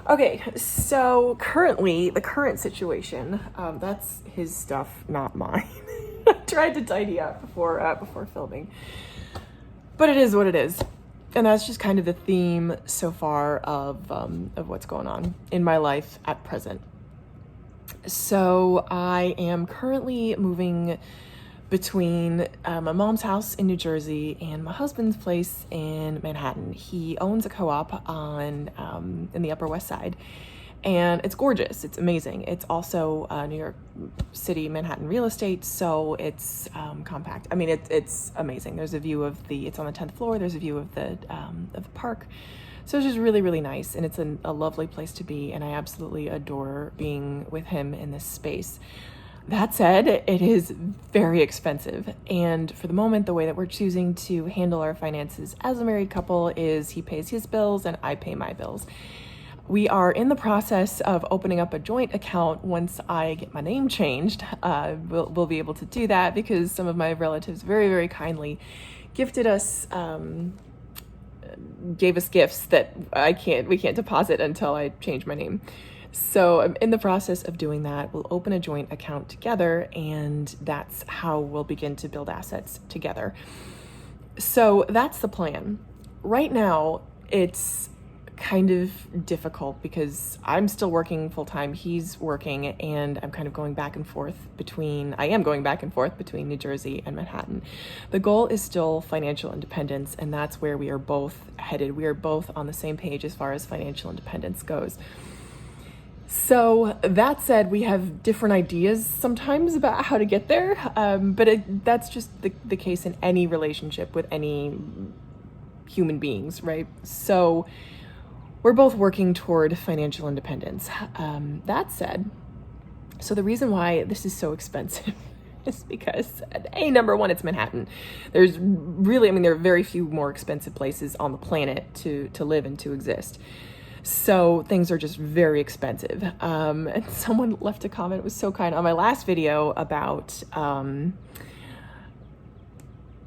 Okay, so currently, the current situation, that's his stuff, not mine. I tried to tidy up before filming, but it is what it is. And that's just kind of the theme so far of what's going on in my life at present. So I am currently moving between my mom's house in New Jersey and my husband's place in Manhattan. He owns a co-op in the Upper West Side, and it's gorgeous. It's amazing. It's also New York City, Manhattan real estate, so it's compact. I mean, it's amazing. There's a view of it's on the 10th floor. There's a view of the park. So it's just really, really nice, and it's a lovely place to be, and I absolutely adore being with him in this space. That said, it is very expensive, and for the moment, the way that we're choosing to handle our finances as a married couple is he pays his bills and I pay my bills. We are in the process of opening up a joint account once I get my name changed. We'll be able to do that because some of my relatives very, very kindly gifted us, gave us gifts that we can't deposit until I change my name. So I'm in the process of doing that. We'll open a joint account together, and that's how we'll begin to build assets together. So that's the plan. Right now, it's kind of difficult because I'm still working full-time, he's working, and I'm kind of going back and forth between New Jersey and Manhattan. The goal is still financial independence, and that's where we are both headed. We are both on the same page as far as financial independence goes. So that said, we have different ideas sometimes about how to get there, but that's just the case in any relationship with any human beings, right? So we're both working toward financial independence. That said, so the reason why this is so expensive is because, number one, it's Manhattan. There are very few more expensive places on the planet to live and to exist. So things are just very expensive. And someone left a comment, it was so kind, on my last video about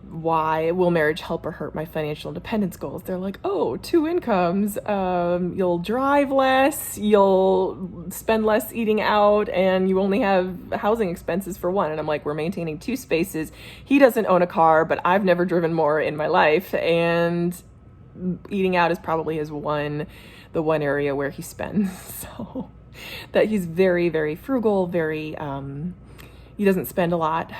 why will marriage help or hurt my financial independence goals? They're like, oh, 2 incomes, you'll drive less, you'll spend less eating out, and you only have housing expenses for 1. And I'm like, we're maintaining 2 spaces. He doesn't own a car, but I've never driven more in my life, and eating out is probably the one area where he spends. So that he's very, very frugal, very, he doesn't spend a lot.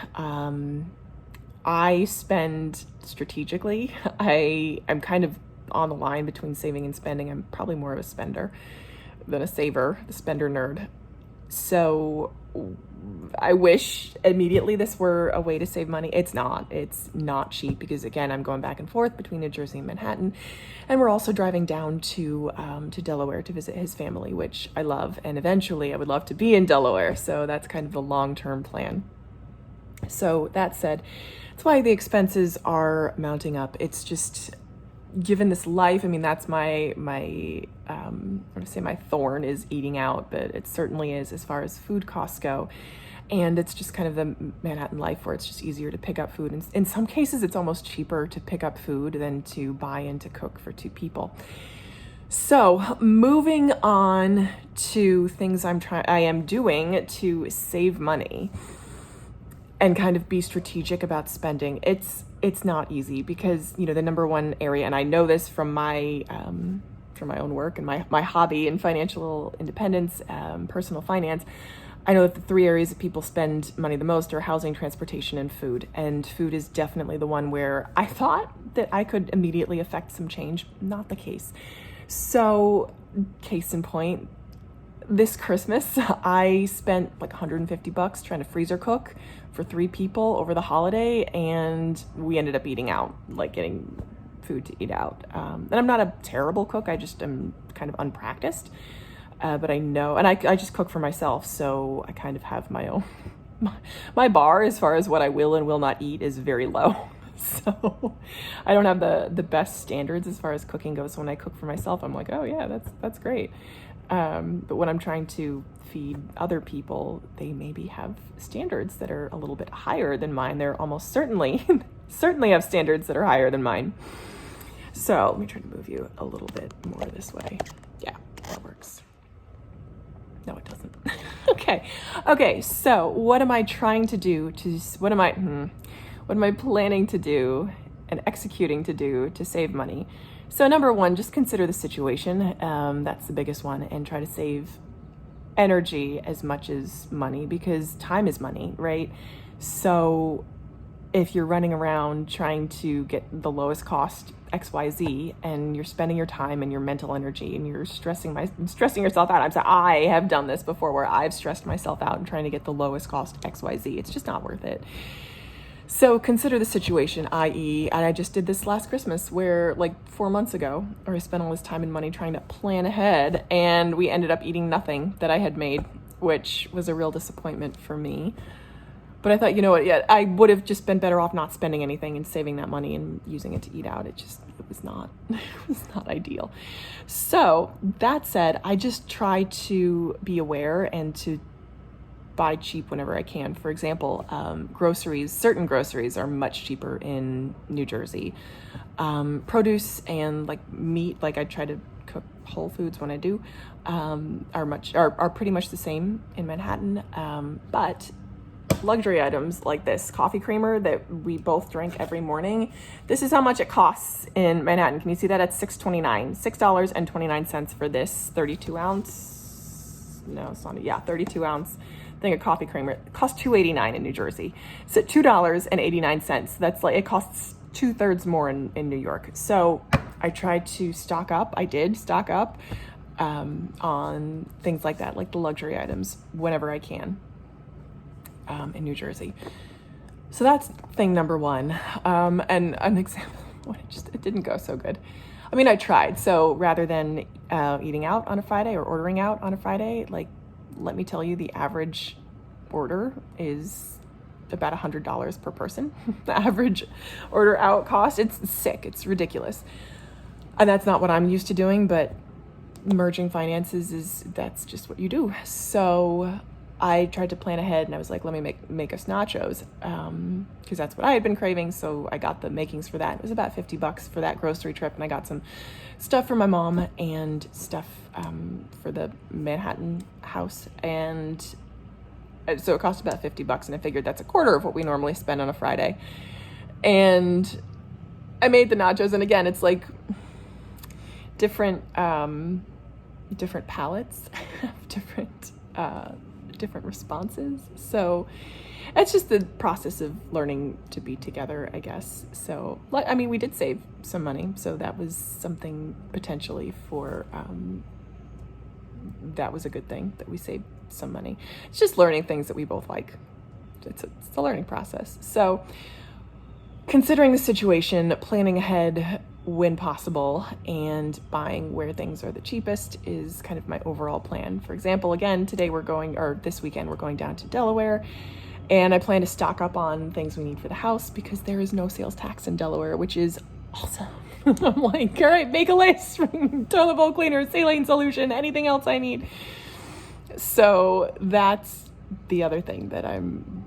I spend strategically. I'm kind of on the line between saving and spending. I'm probably more of a spender than a saver, the spender nerd. So I wish immediately this were a way to save money. It's not cheap because, again, I'm going back and forth between New Jersey and Manhattan, and we're also driving down to Delaware to visit his family, which I love, and eventually I would love to be in Delaware. So that's kind of the long-term plan. So that said, that's why the expenses are mounting up. It's just, given this life, I mean, that's my thorn is eating out, but it certainly is as far as food costs go. And it's just kind of the Manhattan life where it's just easier to pick up food. And in some cases, it's almost cheaper to pick up food than to buy and to cook for 2 people. So moving on to things I am doing to save money and kind of be strategic about spending. It's not easy because, the number one area, and I know this from my own work and my hobby in financial independence, personal finance, I know that the 3 areas that people spend money the most are housing, transportation, and food. And food is definitely the one where I thought that I could immediately affect some change. Not the case. So, case in point, this Christmas, I spent like $150 trying to freezer cook for 3 people over the holiday, and we ended up eating out, like getting food to eat out. And I'm not a terrible cook, I just am kind of unpracticed, but I know, and I just cook for myself, so I kind of have my own, my bar as far as what I will and will not eat is very low. So I don't have the best standards as far as cooking goes. So when I cook for myself, I'm like, oh yeah, that's great. But when I'm trying to feed other people, they maybe have standards that are a little bit higher than mine. They're almost certainly have standards that are higher than mine. So let me try to move you a little bit more this way. Yeah, that works. Okay, so what am I trying to do what am I planning to do and executing to do to save money? So number one, just consider the situation. That's the biggest one, and try to save energy as much as money, because time is money, right? So if you're running around trying to get the lowest cost XYZ, and you're spending your time and your mental energy and you're stressing yourself out. I have done this before where I've stressed myself out and trying to get the lowest cost XYZ. It's just not worth it. So consider the situation, i.e., and I just did this last Christmas where like 4 months ago, or I spent all this time and money trying to plan ahead, and we ended up eating nothing that I had made, which was a real disappointment for me. But I thought, you know what, yeah, I would have just been better off not spending anything and saving that money and using it to eat out. It was not ideal. So that said, I just try to be aware and to buy cheap whenever I can. For example, certain groceries are much cheaper in New Jersey. Produce and like meat, like I try to cook Whole Foods when I do, are pretty much the same in Manhattan. But luxury items like this coffee creamer that we both drink every morning, this is how much it costs in Manhattan. Can you see that? At $6.29 for this 32 ounce. No, it's not. Yeah, 32 ounce thing of coffee creamer. It costs $2.89 in New Jersey. So $2.89. That's like, it costs 2/3 more in New York. So I tried to stock up. I did stock up on things like that, like the luxury items, whenever I can. In New Jersey. So that's thing number one. And an example, it didn't go so good. I mean, I tried. So rather than eating out on a Friday or ordering out on a Friday, like, let me tell you, the average order is about $100 per person. The average order out cost, it's sick. It's ridiculous. And that's not what I'm used to doing, but merging finances that's just what you do. So I tried to plan ahead, and I was like, let me make us nachos, because that's what I had been craving. So I got the makings for that. It was about $50 for that grocery trip, and I got some stuff for my mom and stuff for the Manhattan house. And so it cost about $50, and I figured that's a quarter of what we normally spend on a Friday. And I made the nachos, and again, it's like different palettes, different responses. So it's just the process of learning to be together, I guess. So, I mean, we did save some money, so that was something potentially that was a good thing that we saved some money. It's just learning things that we both like. It's a learning process. So considering the situation, planning ahead when possible, and buying where things are the cheapest is kind of my overall plan. For example, again, this weekend, we're going down to Delaware, and I plan to stock up on things we need for the house because there is no sales tax in Delaware, which is awesome. I'm like, all right, make a list. Toilet bowl cleaner, saline solution, anything else I need. So that's the other thing that I'm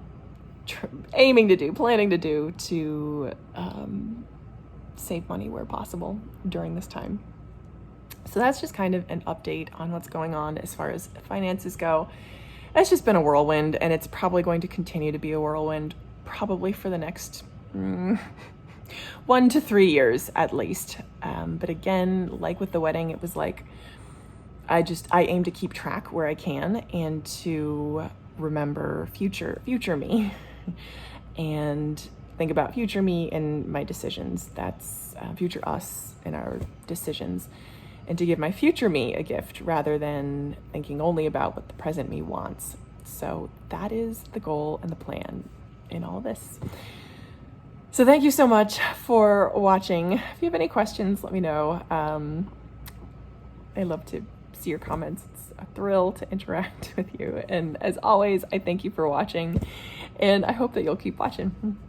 planning to do to save money where possible during this time. So that's just kind of an update on what's going on as far as finances go. It's just been a whirlwind, and it's probably going to continue to be a whirlwind probably for the next 1 to 3 years at least. But again, like with the wedding, it was like I aim to keep track where I can and to remember future me and think about future me and my decisions. That's future us and our decisions, and to give my future me a gift rather than thinking only about what the present me wants. So that is the goal and the plan in all this. So thank you so much for watching. If you have any questions, let me know. I love to see your comments. It's a thrill to interact with you. And as always, I thank you for watching, and I hope that you'll keep watching.